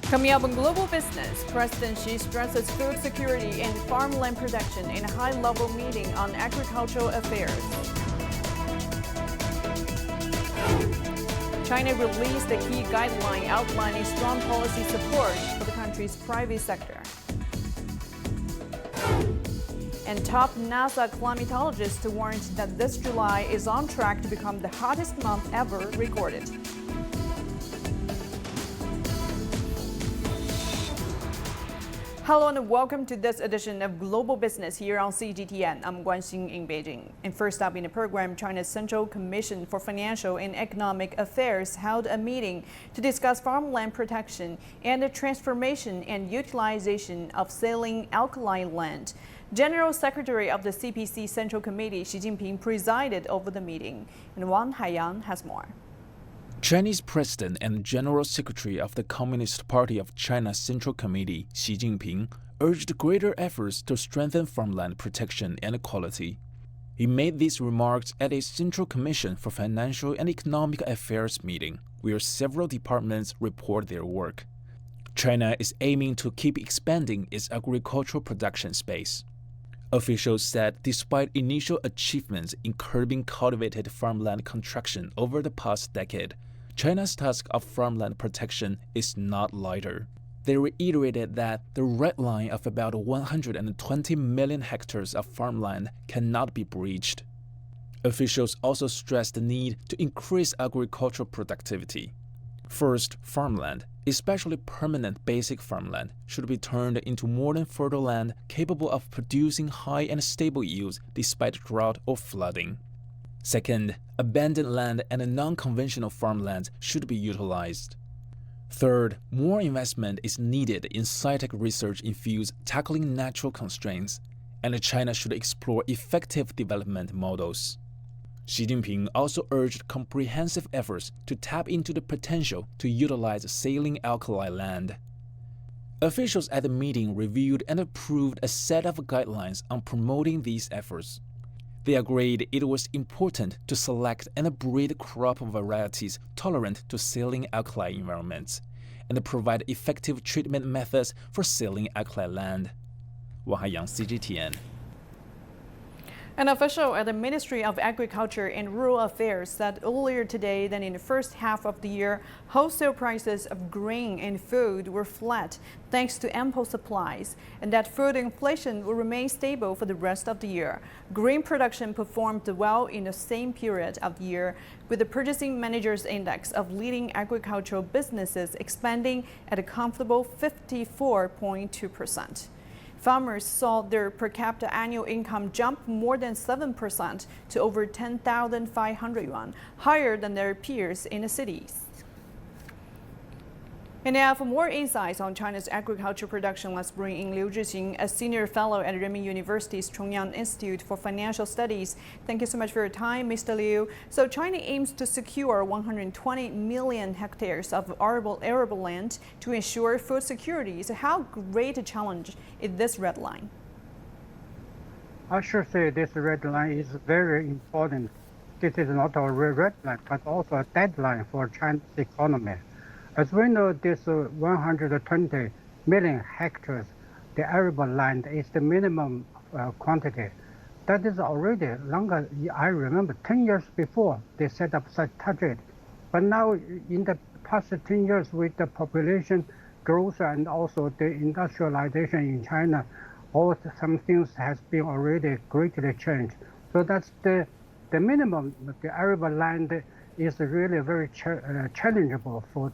Coming up on Global Business, President Xi stresses food security and farmland protection in a high-level meeting on agricultural affairs. China released a key guideline outlining strong policy support for the country's private sector. And top NASA climatologists warned that this July is on track to become the hottest month ever recorded. Hello and welcome to this edition of Global Business here on CGTN. I'm Guan Xing in Beijing. And first up in the program, China's Central Commission for Financial and Economic Affairs held a meeting to discuss farmland protection and the transformation and utilization of saline alkaline land. General Secretary of the CPC Central Committee, Xi Jinping, presided over the meeting. And Wang Haiyang has more. Chinese President and General Secretary of the Communist Party of China's Central Committee, Xi Jinping, urged greater efforts to strengthen farmland protection and quality. He made these remarks at a Central Commission for Financial and Economic Affairs meeting, where several departments report their work. China is aiming to keep expanding its agricultural production space. Officials said despite initial achievements in curbing cultivated farmland contraction over the past decade, China's task of farmland protection is not lighter. They reiterated that the red line of about 120 million hectares of farmland cannot be breached. Officials also stressed the need to increase agricultural productivity. First, farmland, especially permanent basic farmland, should be turned into modern fertile land capable of producing high and stable yields despite drought or flooding. Second, abandoned land and non-conventional farmlands should be utilized. Third, more investment is needed in sci-tech research in fields tackling natural constraints, and China should explore effective development models. Xi Jinping also urged comprehensive efforts to tap into the potential to utilize saline alkali land. Officials at the meeting reviewed and approved a set of guidelines on promoting these efforts. They agreed it was important to select and breed crop varieties tolerant to saline alkali environments and provide effective treatment methods for saline alkali land. Wang Haiyang, CGTN. An official at the Ministry of Agriculture and Rural Affairs said earlier today that in the first half of the year, wholesale prices of grain and food were flat thanks to ample supplies, and that food inflation will remain stable for the rest of the year. Grain production performed well in the same period of the year, with the Purchasing Managers Index of leading agricultural businesses expanding at a comfortable 54.2%. Farmers saw their per capita annual income jump more than 7% to over 10,500 yuan, higher than their peers in the cities. And now for more insights on China's agriculture production, let's bring in Liu Zhixing, a senior fellow at Renmin University's Chongyang Institute for Financial Studies. Thank you so much for your time, Mr. Liu. So China aims to secure 120 million hectares of arable land to ensure food security. So how great a challenge is this red line? I should say this red line is very important. This is not a red line, but also a deadline for China's economy. As we know, this 120 million hectares, the arable land is the minimum quantity. That is already longer. I remember 10 years before they set up such target. But now in the past 10 years with the population growth and also the industrialization in China, some things has been already greatly changed. So that's the minimum. The arable land is really very challengeable for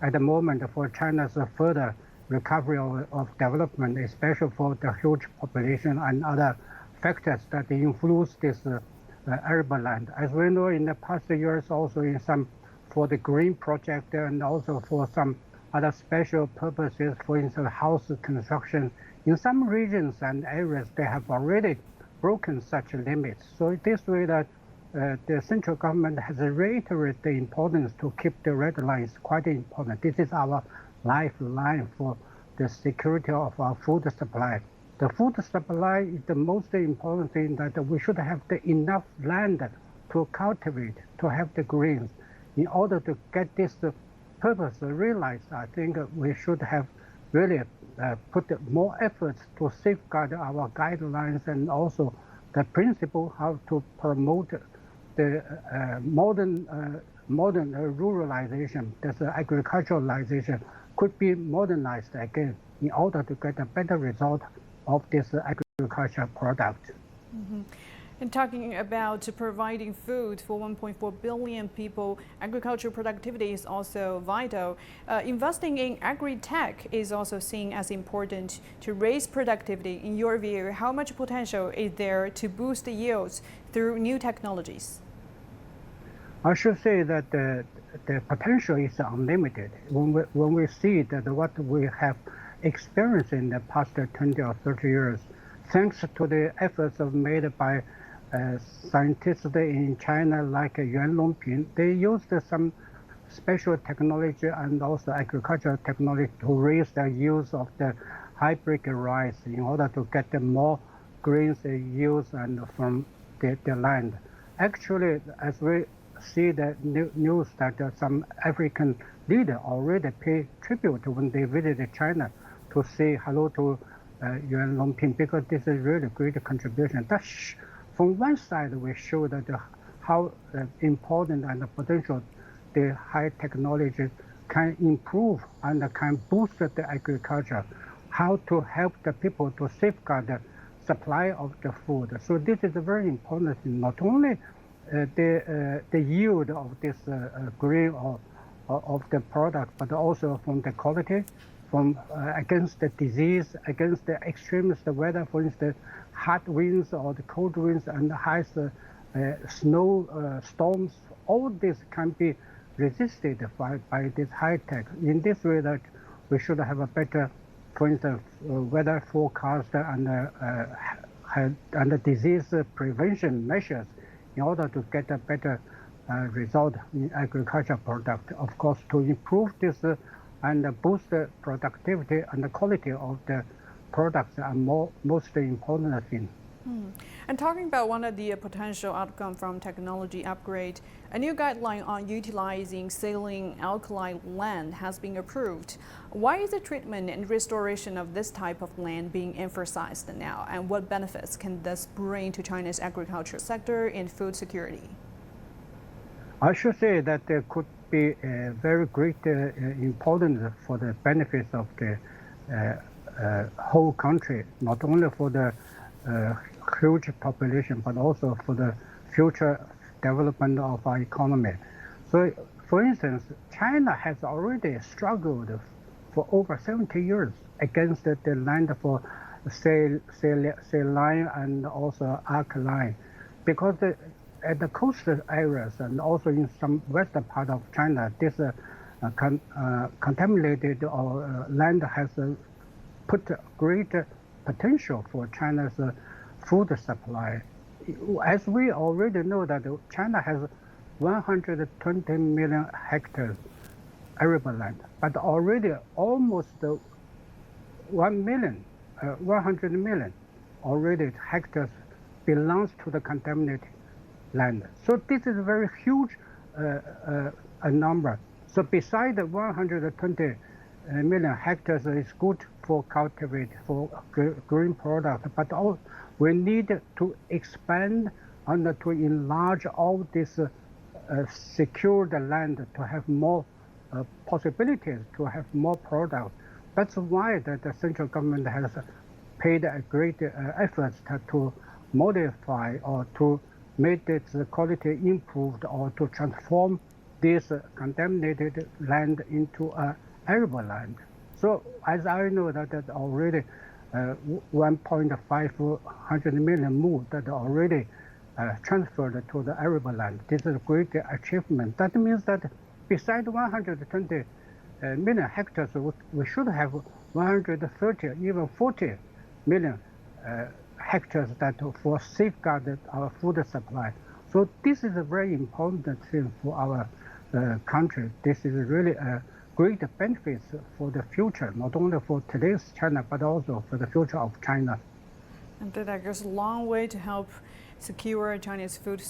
at the moment for China's further recovery of development, especially for the huge population and other factors that influence this arable land. As we know, in the past years, also for the green project and also for some other special purposes, for instance, house construction, in some regions and areas, they have already broken such limits. So this way that the central government has reiterated the importance to keep the red line is quite important. This is our lifeline for the security of our food supply. The food supply is the most important thing, that we should have enough land to cultivate, to have the greens, in order to get this purpose realized, I think we should have really put more efforts to safeguard our guidelines and also the principle how to promote the modern ruralization, this agriculturalization could be modernized again in order to get a better result of this agricultural product. And talking about providing food for 1.4 billion people, agricultural productivity is also vital. Investing in agri-tech is also seen as important to raise productivity. In your view, how much potential is there to boost the yields through new technologies? I should say that the potential is unlimited. When we see that what we have experienced in the past 20 or 30 years, thanks to the efforts made by scientists in China like Yuan Longping, they used some special technology and also agricultural technology to raise the use of the hybrid rice in order to get the more grains yields and from the land. Actually, as we see the news that some African leaders already pay tribute when they visited China to say hello to Yuan Longping, because this is really great contribution. From one side, we show that how important and the potential the high technology can improve and can boost the agriculture, how to help the people to safeguard the supply of the food. So this is a very important thing, not only the yield of this grain or of the product, but also from the quality, from against the disease, against the extremist weather, for instance, hot winds or the cold winds and the high snow storms. All this can be resisted by this high tech. In this way, that we should have a better, for instance, weather forecast and the disease prevention measures in order to get a better result in agricultural product. Of course, to improve this and boost the productivity and the quality of the products are most important thing. And talking about one of the potential outcomes from technology upgrade, a new guideline on utilizing saline alkali land has been approved. Why is the treatment and restoration of this type of land being emphasized now, and what benefits can this bring to China's agriculture sector and food security? I should say that there could be a very great importance for the benefits of the whole country, not only for the huge population, but also for the future development of our economy. So, for instance, China has already struggled for over 70 years against the land for saline and also alkaline, because at the coastal areas and also in some western part of China, this contaminated land has put great potential for China's food supply. As we already know that China has 120 million hectares arable land, but already almost 100 million already hectares belongs to the contaminated land. So this is a very huge a number. So beside the 120 million hectares is good for cultivate, for green product, but we need to expand and to enlarge all this secured land to have more possibilities, to have more product. That's why the central government has paid a great effort to modify or to make its quality improved or to transform this contaminated land into arable land. So as I know that already 1.5 million mu that already transferred to the arable land. This is a great achievement. That means that beside 120 million hectares, we should have 130, even 40 million hectares that for safeguard our food supply. So this is a very important thing for our country. This is really a great benefits for the future, not only for today's China, but also for the future of China. And that goes a long way to help secure China's food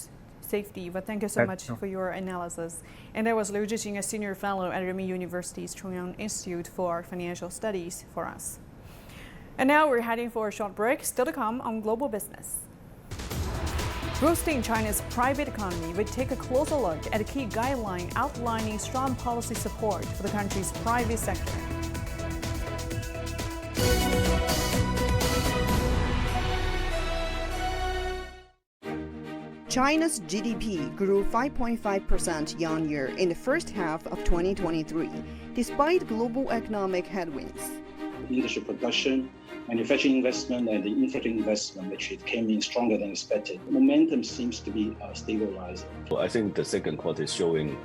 safety. But thank you so much for your analysis. And that was Liu Zhixing, a senior fellow at Renmin University's Chongyang Institute for Financial Studies for us. And now we're heading for a short break. Still to come on Global Business. Boosting China's private economy, we take a closer look at a key guideline outlining strong policy support for the country's private sector. China's GDP grew 5.5% year-on-year in the first half of 2023, despite global economic headwinds. Industry production, manufacturing investment, and the infrastructure investment actually came in stronger than expected. Momentum seems to be stabilizing. Well, I think the second quarter is showing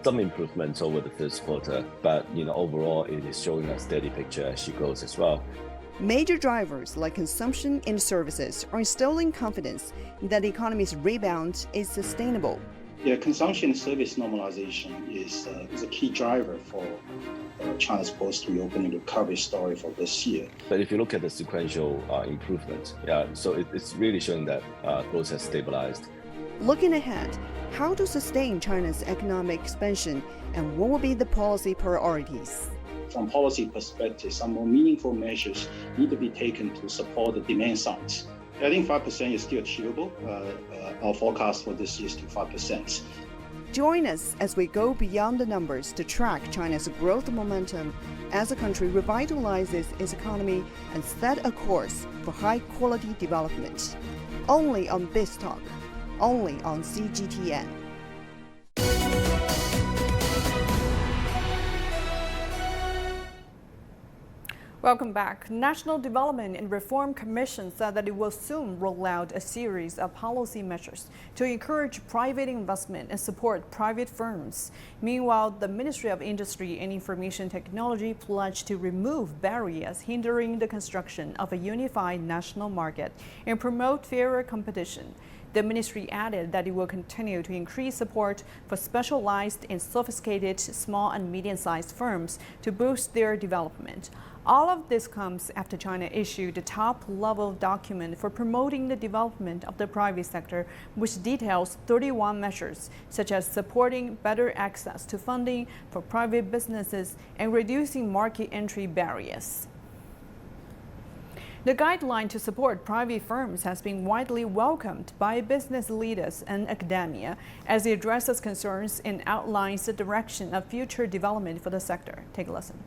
some improvements over the first quarter, but overall it is showing a steady picture as she goes as well. Major drivers like consumption and services are instilling confidence that the economy's rebound is sustainable. Yeah, consumption and service normalization is a key driver for China's post-reopening recovery story for this year. But if you look at the sequential improvement, so it's really showing that growth has stabilized. Looking ahead, how to sustain China's economic expansion and what will be the policy priorities? From policy perspective, some more meaningful measures need to be taken to support the demand side. I think 5% is still achievable. Our forecast for this year is to 5%. Join us as we go beyond the numbers to track China's growth momentum as the country revitalizes its economy and set a course for high-quality development. Only on BizTalk, only on CGTN. Welcome back. National Development and Reform Commission said that it will soon roll out a series of policy measures to encourage private investment and support private firms. Meanwhile, the Ministry of Industry and Information Technology pledged to remove barriers hindering the construction of a unified national market and promote fairer competition. The ministry added that it will continue to increase support for specialized and sophisticated small and medium-sized firms to boost their development. All of this comes after China issued a top-level document for promoting the development of the private sector, which details 31 measures, such as supporting better access to funding for private businesses and reducing market entry barriers. The guideline to support private firms has been widely welcomed by business leaders and academia as it addresses concerns and outlines the direction of future development for the sector. Take a listen.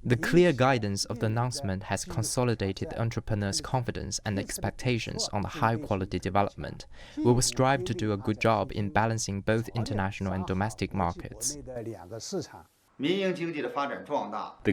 The clear guidance of the announcement has consolidated entrepreneurs' confidence and expectations on the high-quality development. We will strive to do a good job in balancing both international and domestic markets. The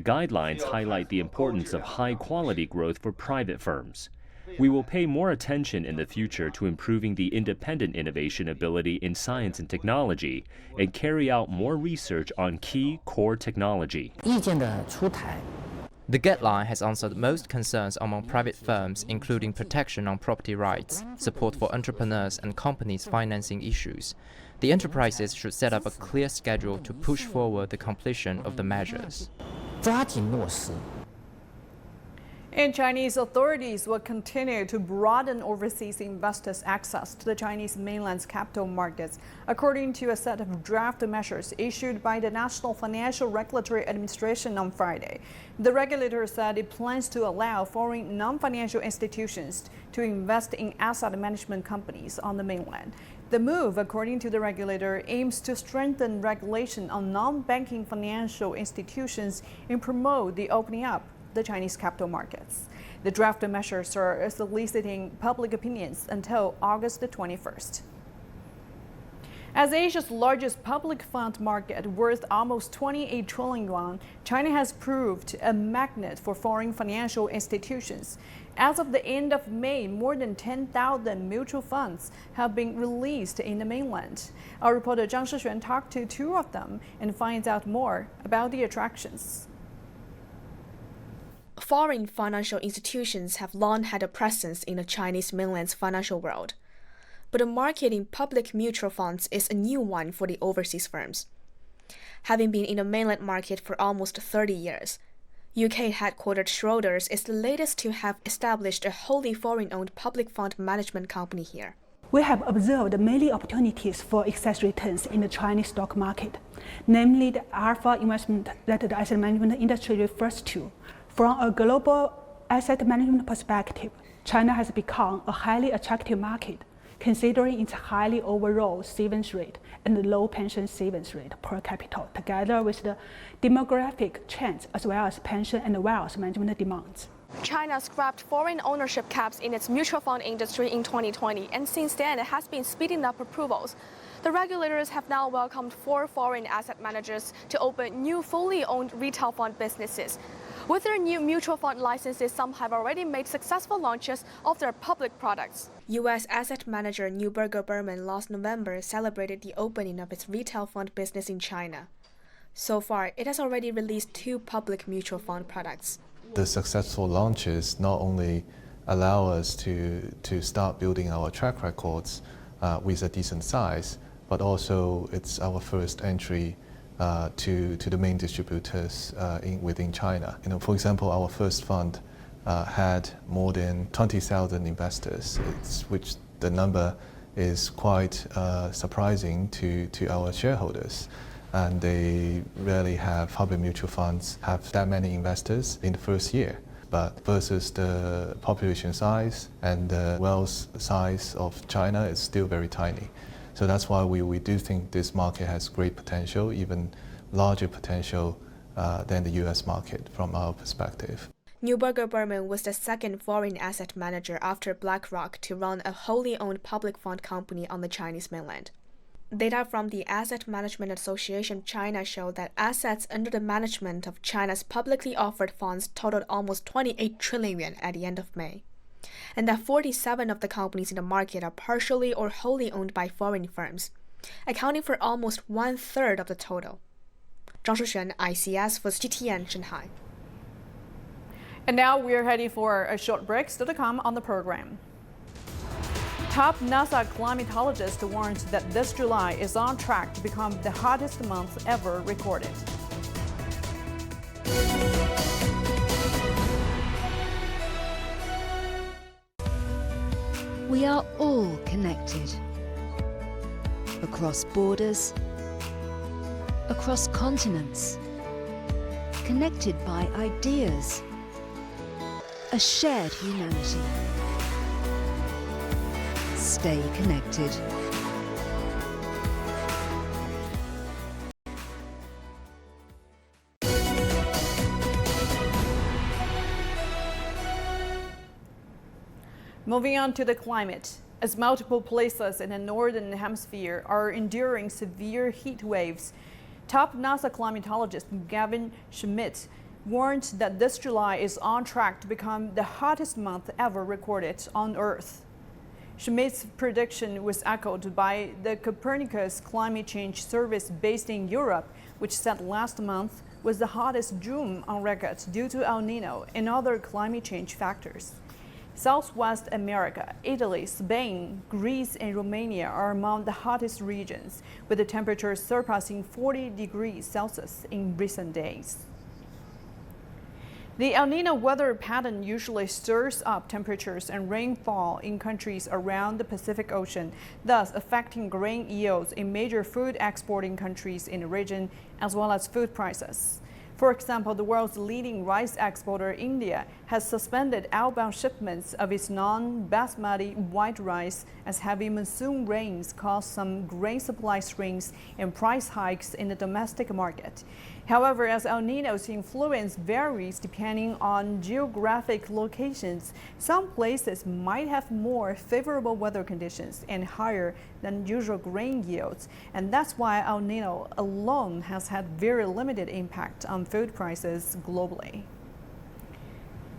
guidelines highlight the importance of high-quality growth for private firms. We will pay more attention in the future to improving the independent innovation ability in science and technology and carry out more research on key core technology. The guideline has answered most concerns among private firms, including protection on property rights, support for entrepreneurs and companies' financing issues. The enterprises should set up a clear schedule to push forward the completion of the measures. And Chinese authorities will continue to broaden overseas investors' access to the Chinese mainland's capital markets, according to a set of draft measures issued by the National Financial Regulatory Administration on Friday. The regulator said it plans to allow foreign non-financial institutions to invest in asset management companies on the mainland. The move, according to the regulator, aims to strengthen regulation on non-banking financial institutions and promote the opening up the Chinese capital markets. The draft measures are soliciting public opinions until August the 21st. As Asia's largest public fund market, worth almost 28 trillion yuan, China has proved a magnet for foreign financial institutions. As of the end of May, more than 10,000 mutual funds have been released in the mainland. Our reporter Zhang Shixuan talked to two of them and finds out more about the attractions. Foreign financial institutions have long had a presence in the Chinese mainland's financial world. But the market in public mutual funds is a new one for the overseas firms. Having been in the mainland market for almost 30 years, UK headquartered Schroders is the latest to have established a wholly foreign-owned public fund management company here. We have observed many opportunities for excess returns in the Chinese stock market, namely the alpha investment that the asset management industry refers to. From a global asset management perspective, China has become a highly attractive market, considering its highly overall savings rate and low pension savings rate per capita, together with the demographic trends as well as pension and wealth management demands. China scrapped foreign ownership caps in its mutual fund industry in 2020, and since then it has been speeding up approvals. The regulators have now welcomed 4 foreign asset managers to open new fully owned retail fund businesses. With their new mutual fund licenses, some have already made successful launches of their public products. U.S. asset manager Neuberger Berman last November celebrated the opening of its retail fund business in China. So far, it has already released 2 public mutual fund products. The successful launches not only allow us to start building our track records with a decent size, but also it's our first entry to the main distributors within China. For example, our first fund had more than 20,000 investors, which the number is quite surprising to our shareholders. And they rarely have public mutual funds have that many investors in the first year. But versus the population size and the wealth size of China, it's still very tiny. So that's why we do think this market has great potential, even larger potential than the US market from our perspective. Neuberger Berman was the second foreign asset manager after BlackRock to run a wholly owned public fund company on the Chinese mainland. Data from the Asset Management Association of China show that assets under the management of China's publicly offered funds totaled almost 28 trillion yuan at the end of May, and that 47 of the companies in the market are partially or wholly owned by foreign firms, accounting for almost 1/3 of the total. Zhang Shuxuan, ICS for CGTN, Shanghai. And now we're heading for a short break. Still to come on the program. Top NASA climatologist warns that this July is on track to become the hottest month ever recorded. We are all connected. Across borders, across continents, connected by ideas, a shared humanity. Stay connected. Moving on to the climate. As multiple places in the northern hemisphere are enduring severe heat waves, top NASA climatologist Gavin Schmidt warned that this July is on track to become the hottest month ever recorded on Earth. Schmidt's prediction was echoed by the Copernicus Climate Change Service based in Europe, which said last month was the hottest June on record due to El Nino and other climate change factors. Southwest America, Italy, Spain, Greece, and Romania are among the hottest regions, with the temperatures surpassing 40 degrees Celsius in recent days. The El Nino weather pattern usually stirs up temperatures and rainfall in countries around the Pacific Ocean, thus affecting grain yields in major food exporting countries in the region, as well as food prices. For example, the world's leading rice exporter, India, has suspended outbound shipments of its non-basmati white rice as heavy monsoon rains caused some grain supply swings and price hikes in the domestic market. However, as El Nino's influence varies depending on geographic locations, some places might have more favorable weather conditions and higher than usual grain yields, and that's why El Nino alone has had very limited impact on food prices globally.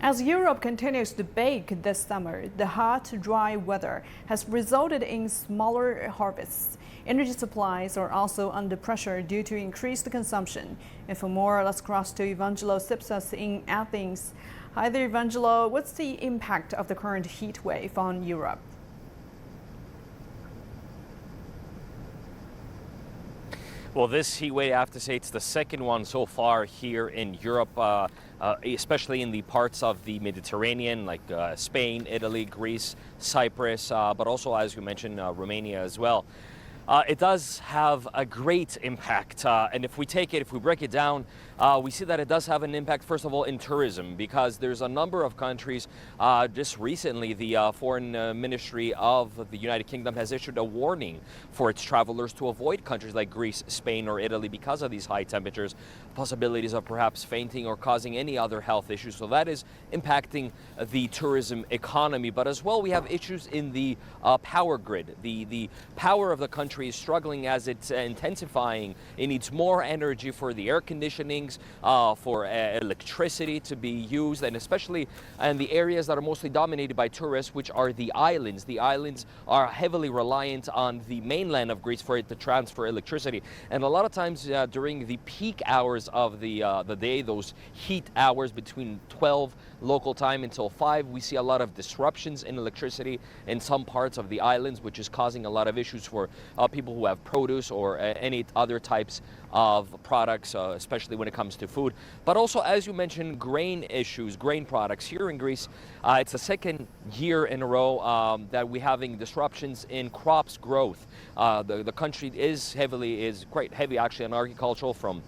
As Europe continues to bake this summer, the hot, dry weather has resulted in smaller harvests. Energy supplies are also under pressure due to increased consumption. And for more, let's cross to Evangelo Sipsas in Athens. Hi there, Evangelo. What's the impact of the current heat wave on Europe? Well, this heat wave, I have to say, it's the second one so far here in Europe, especially in the parts of the Mediterranean, like Spain, Italy, Greece, Cyprus, but also, as you mentioned, Romania as well. It does have a great impact, and if we break it down, we see that it does have an impact, first of all, in tourism, because there's a number of countries. Just recently, the Foreign Ministry of the United Kingdom has issued a warning for its travelers to avoid countries like Greece, Spain, or Italy because of these high temperatures, possibilities of perhaps fainting or causing any other health issues. So that is impacting the tourism economy. But as well, we have issues in the power grid. The power of the country is struggling as it's intensifying. It needs more energy for the air conditionings, for electricity to be used, and especially in the areas that are mostly dominated by tourists, which are the islands. The islands are heavily reliant on the mainland of Greece for it to transfer electricity. And a lot of times during the peak hours of the day, those heat hours between 12 local time until 5, we see a lot of disruptions in electricity in some parts of the islands, which is causing a lot of issues for people who have produce or any other types of products, especially when it comes to food. But also, as you mentioned, grain issues, grain products. Here in Greece, it's the second year in a row that we're having disruptions in crops growth. The country is quite heavy actually on agricultural, from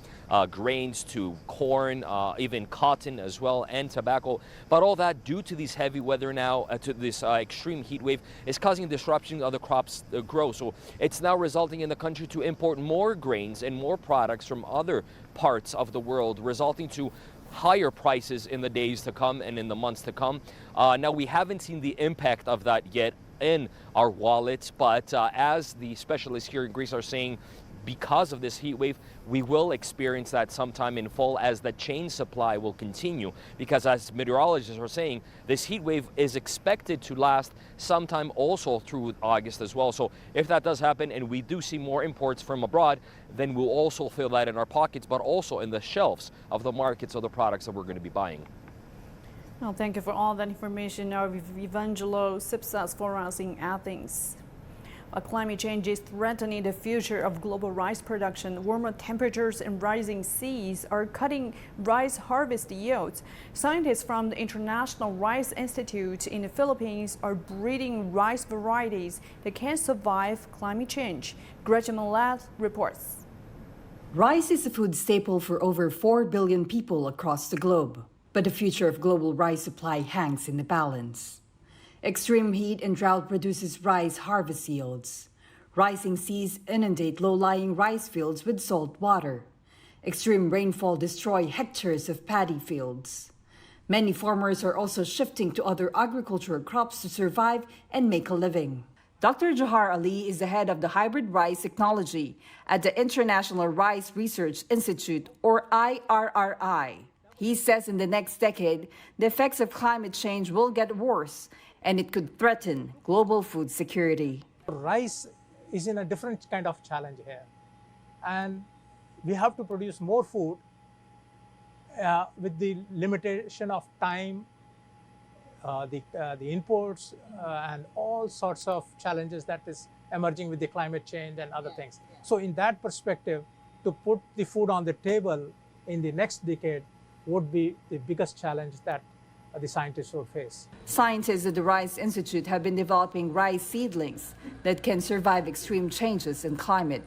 grains to corn, even cotton as well, and tobacco. But all that, due to these heavy weather now, to this extreme heat wave, is causing disruption of the crops grow. So it's now resulting in the country to import more grains and more products from other parts of the world, resulting to higher prices in the days to come and in the months to come. Now, we haven't seen the impact of that yet in our wallets, but as the specialists here in Greece are saying, because of this heat wave, we will experience that sometime in fall as the chain supply will continue. Because as meteorologists are saying, this heat wave is expected to last sometime also through August as well. So if that does happen and we do see more imports from abroad, then we'll also feel that in our pockets, but also in the shelves of the markets of the products that we're going to be buying. Well, thank you for all that information. Now, Evangelo Sipsas for us in Athens. Climate change is threatening the future of global rice production. Warmer temperatures and rising seas are cutting rice harvest yields. Scientists from the International Rice Institute in the Philippines are breeding rice varieties that can survive climate change. Gretchen Millett reports. Rice is a food staple for over 4 billion people across the globe. But the future of global rice supply hangs in the balance. Extreme heat and drought produces rice harvest yields. Rising seas inundate low-lying rice fields with salt water. Extreme rainfall destroys hectares of paddy fields. Many farmers are also shifting to other agricultural crops to survive and make a living. Dr. Johar Ali is the head of the hybrid rice technology at the International Rice Research Institute, or IRRI. He says in the next decade, the effects of climate change will get worse, and it could threaten global food security. Rice is in a different kind of challenge here. And we have to produce more food with the limitation of time, the imports, and all sorts of challenges that is emerging with the climate change and other things. So in that perspective, to put the food on the table in the next decade would be the biggest challenge that the scientists will face. Scientists at the Rice Institute have been developing rice seedlings that can survive extreme changes in climate.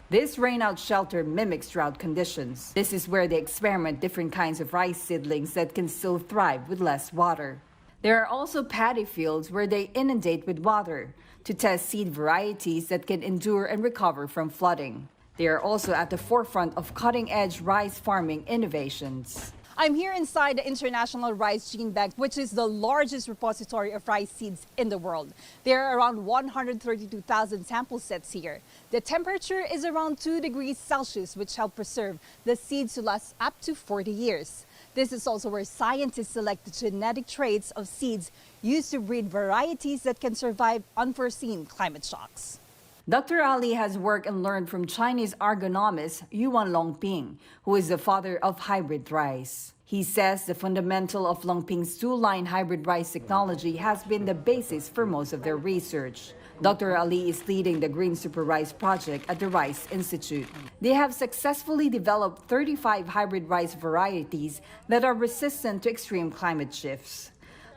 This rainout shelter mimics drought conditions. This is where they experiment different kinds of rice seedlings that can still thrive with less water. There are also paddy fields where they inundate with water to test seed varieties that can endure and recover from flooding. They are also at the forefront of cutting-edge rice farming innovations. I'm here inside the International Rice Gene Bank, which is the largest repository of rice seeds in the world. There are around 132,000 sample sets here. The temperature is around 2 degrees Celsius, which help preserve the seeds to last up to 40 years. This is also where scientists select the genetic traits of seeds used to breed varieties that can survive unforeseen climate shocks. Dr. Ali has worked and learned from Chinese agronomist Yuan Longping, who is the father of hybrid rice. He says the fundamental of Longping's two-line hybrid rice technology has been the basis for most of their research. Dr. Ali is leading the Green Super Rice project at the Rice Institute. They have successfully developed 35 hybrid rice varieties that are resistant to extreme climate shifts.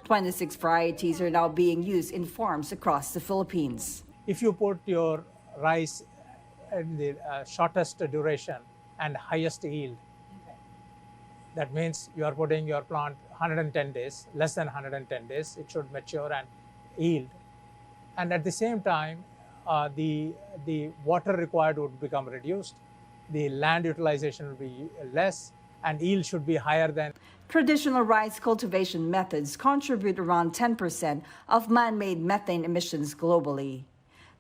26 varieties are now being used in farms across the Philippines. If you put your rice in the shortest duration and highest yield, that means you are putting your plant 110 days, less than 110 days, it should mature and yield. And at the same time, the water required would become reduced, the land utilization will be less, and yield should be higher than. Traditional rice cultivation methods contribute around 10% of man-made methane emissions globally.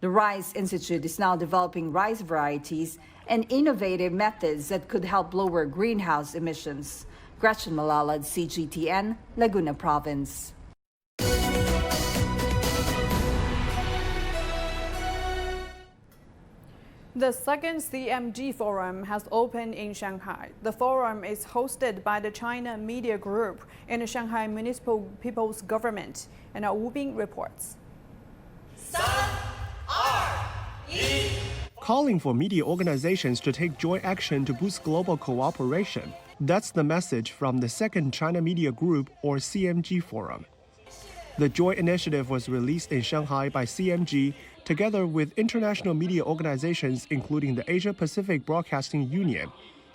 The Rice Institute is now developing rice varieties and innovative methods that could help lower greenhouse emissions. Gretchen Malalad, CGTN, Laguna Province. The second CMG Forum has opened in Shanghai. The forum is hosted by the China Media Group and the Shanghai Municipal People's Government. And Wu Bing reports. Calling for media organizations to take joint action to boost global cooperation. That's the message from the second China Media Group, or CMG Forum. The joint initiative was released in Shanghai by CMG together with international media organizations including the Asia-Pacific Broadcasting Union,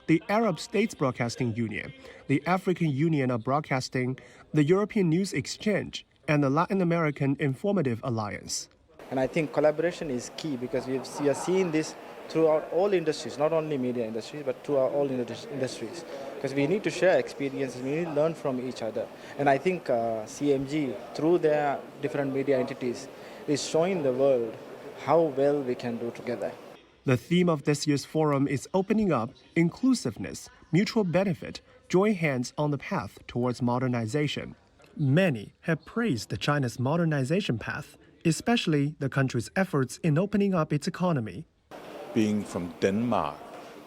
the Arab States Broadcasting Union, the African Union of Broadcasting, the European News Exchange, and the Latin American Informative Alliance. And I think collaboration is key because we are seeing this throughout all industries, not only media industries, but throughout all industries. Because we need to share experiences, we need to learn from each other. And I think CMG, through their different media entities, is showing the world how well we can do together. The theme of this year's forum is opening up, inclusiveness, mutual benefit, join hands on the path towards modernization. Many have praised China's modernization path, especially the country's efforts in opening up its economy. Being from Denmark,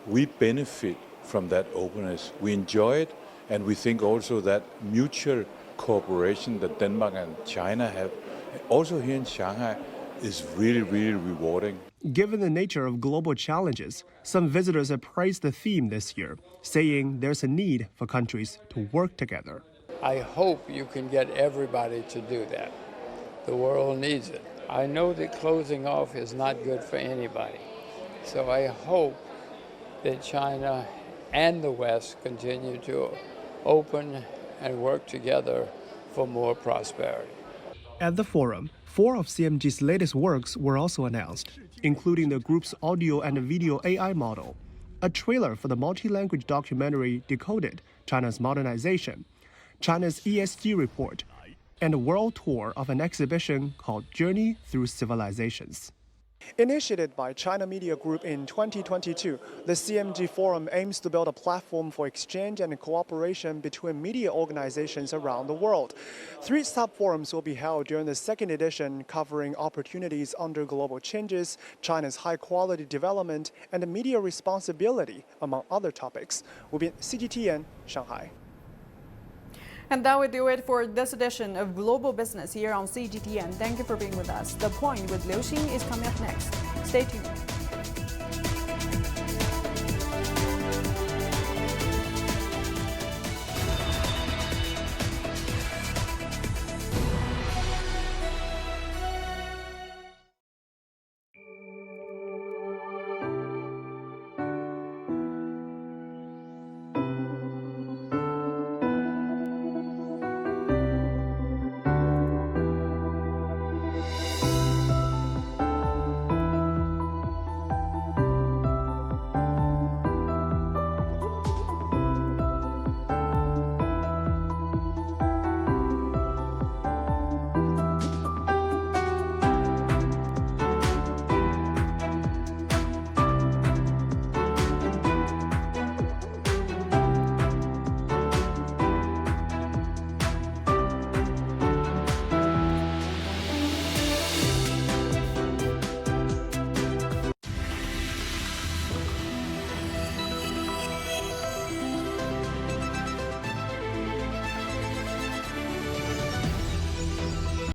we benefit from that openness. We enjoy it, and we think also that mutual cooperation that Denmark and China have, also here in Shanghai, is really, really rewarding. Given the nature of global challenges, some visitors have praised the theme this year, saying there's a need for countries to work together. I hope you can get everybody to do that. The world needs it. I know that closing off is not good for anybody. So I hope that China and the West continue to open and work together for more prosperity. At the forum, 4 of CMG's latest works were also announced, including the group's audio and video AI model, a trailer for the multi-language documentary Decoded, China's Modernization, China's ESG report, and a world tour of an exhibition called Journey Through Civilizations. Initiated by China Media Group in 2022, the CMG Forum aims to build a platform for exchange and cooperation between media organizations around the world. 3 sub-forums will be held during the second edition, covering opportunities under global changes, China's high-quality development, and media responsibility, among other topics. Wu Bin, CGTN, Shanghai. And that will do it for this edition of Global Business here on CGTN. Thank you for being with us. The Point with Liu Xin is coming up next. Stay tuned.